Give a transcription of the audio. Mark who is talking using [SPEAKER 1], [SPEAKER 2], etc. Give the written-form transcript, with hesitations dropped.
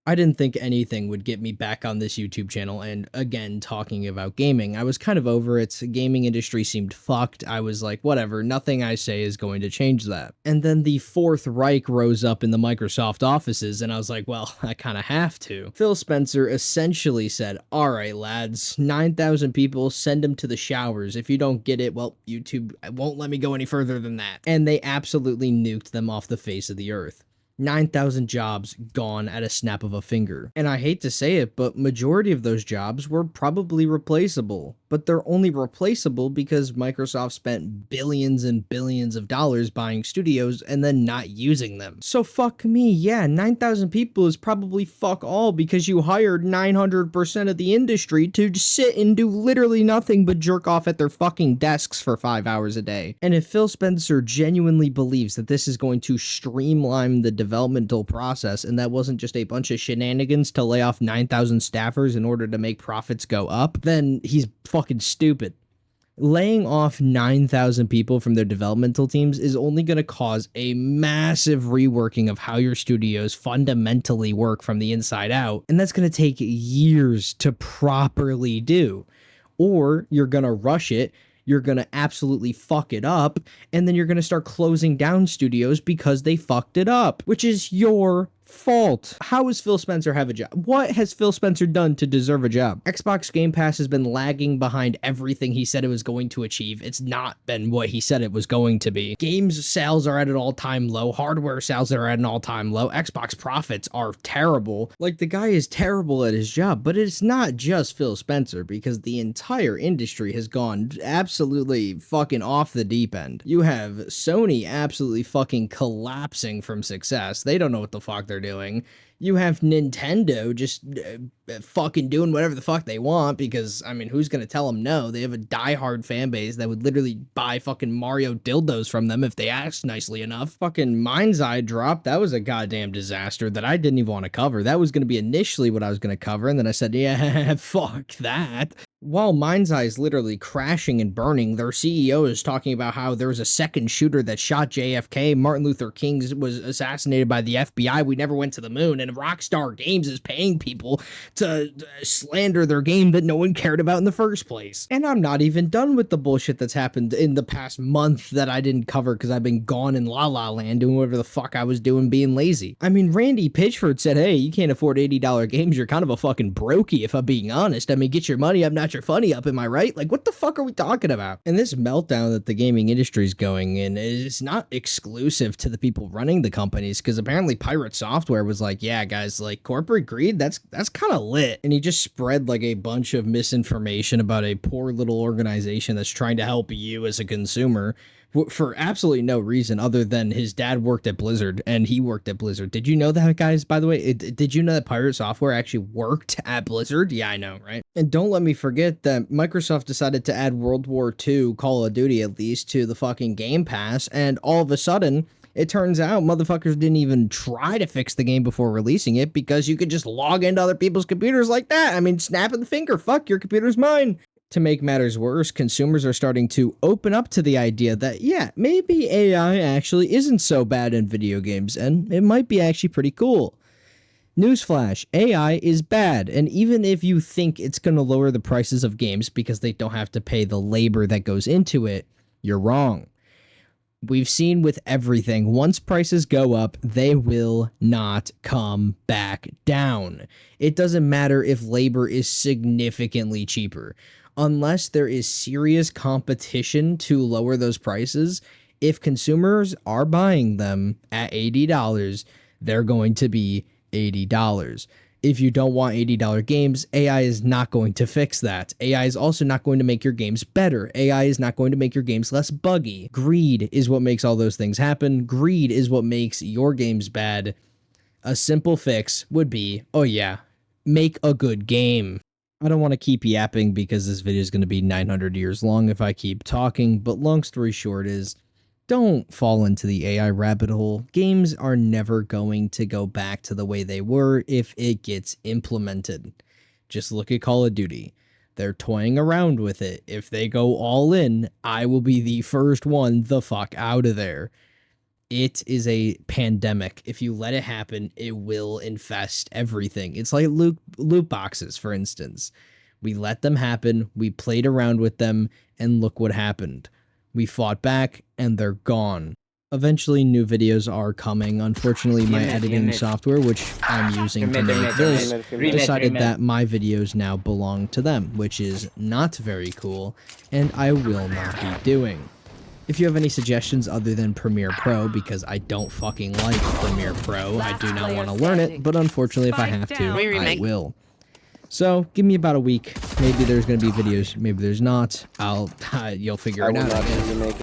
[SPEAKER 1] I didn't think anything would get me back on this YouTube channel and again talking about gaming. I was kind of over it. The gaming industry seemed fucked. I was like, whatever, nothing I say is going to change that. And then the Fourth Reich rose up in the Microsoft offices, and I was like, well, I kind of have to. Phil Spencer essentially said, all right, lads, 9,000 people, send them to the showers. If you don't get it, well, YouTube won't let me go any further than that. And they absolutely nuked them off the face of the earth. 9,000 jobs gone at a snap of a finger. And I hate to say it, but majority of those jobs were probably replaceable. But they're only replaceable because Microsoft spent billions and billions of dollars buying studios and then not using them. So fuck me, yeah, 9,000 people is probably fuck all because you hired 900% of the industry to just sit and do literally nothing but jerk off at their fucking desks for 5 hours a day. And if Phil Spencer genuinely believes that this is going to streamline the developmental process and that wasn't just a bunch of shenanigans to lay off 9,000 staffers in order to make profits go up, then he's fucking stupid. Laying off 9,000 people from their developmental teams is only going to cause a massive reworking of how your studios fundamentally work from the inside out, and that's going to take years to properly do. Or you're going to rush it, you're going to absolutely fuck it up, and then you're going to start closing down studios because they fucked it up, which is your fault. How does Phil Spencer have a job? What has Phil Spencer done to deserve a job? Xbox Game Pass has been lagging behind everything he said it was going to achieve. It's not been what he said it was going to be. Games sales are at an all-time low. Hardware sales are at an all-time low. Xbox profits are terrible. Like, the guy is terrible at his job, but it's not just Phil Spencer because the entire industry has gone absolutely fucking off the deep end. You have Sony absolutely fucking collapsing from success. They don't know what the fuck they're doing. You have Nintendo just fucking doing whatever the fuck they want because, I mean, who's gonna tell them no? They have a diehard fan base that would literally buy fucking Mario dildos from them if they asked nicely enough. Fucking Mind's Eye drop, that was a goddamn disaster that I didn't even want to cover. That was gonna be initially what I was gonna cover, and then I said, yeah, fuck that. While Mind's Eye is literally crashing and burning, their CEO is talking about how there was a second shooter that shot JFK. Martin Luther King was assassinated by the FBI. We never went to the moon. And Rockstar Games is paying people to slander their game that no one cared about in the first place. And I'm not even done with the bullshit that's happened in the past month that I didn't cover because I've been gone in La La Land doing whatever the fuck I was doing being lazy. I mean, Randy Pitchford said, hey, you can't afford $80 games. You're kind of a fucking brokey if I'm being honest. I mean, get your money up, not your funny up, am I right? Like, what the fuck are we talking about? And this meltdown that the gaming industry is going in is not exclusive to the people running the companies, because apparently Pirate Software was like, yeah, guys, like, corporate greed, that's kind of lit. And he just spread like a bunch of misinformation about a poor little organization that's trying to help you as a consumer for absolutely no reason other than his dad worked at Blizzard and he worked at Blizzard. Did you know that, guys, by the way? Did you know that Pirate Software actually worked at Blizzard? Yeah, I know, right? And don't let me forget that Microsoft decided to add World War II, Call of Duty at least, to the fucking Game Pass, and all of a sudden, it turns out motherfuckers didn't even try to fix the game before releasing it because you could just log into other people's computers like that. I mean, snap of the finger, fuck, your computer's mine. To make matters worse, consumers are starting to open up to the idea that, yeah, maybe AI actually isn't so bad in video games, and it might be actually pretty cool. Newsflash, AI is bad, and even if you think it's going to lower the prices of games because they don't have to pay the labor that goes into it, you're wrong. We've seen with everything, once prices go up, they will not come back down. It doesn't matter if labor is significantly cheaper. Unless there is serious competition to lower those prices, if consumers are buying them at $80, they're going to be $80. If you don't want $80 games, AI is not going to fix that. AI is also not going to make your games better. AI is not going to make your games less buggy. Greed is what makes all those things happen. Greed is what makes your games bad. A simple fix would be, oh yeah, make a good game. I don't want to keep yapping because this video is going to be 900 years long if I keep talking, but long story short is, don't fall into the AI rabbit hole. Games are never going to go back to the way they were if it gets implemented. Just look at Call of Duty. They're toying around with it. If they go all in, I will be the first one the fuck out of there. It is a pandemic. If you let it happen, it will infest everything. It's like loot boxes, for instance. We let them happen, we played around with them, and look what happened. We fought back, and they're gone. Eventually, new videos are coming. Unfortunately, my editing software, which I'm using to make this, decided that my videos now belong to them, which is not very cool, and I will not be doing. If you have any suggestions other than Premiere Pro, because I don't fucking like Premiere Pro, I do not want to learn it, but unfortunately if I have to, I will. So, give me about a week. Maybe there's going to be videos, maybe there's not. You'll figure it out.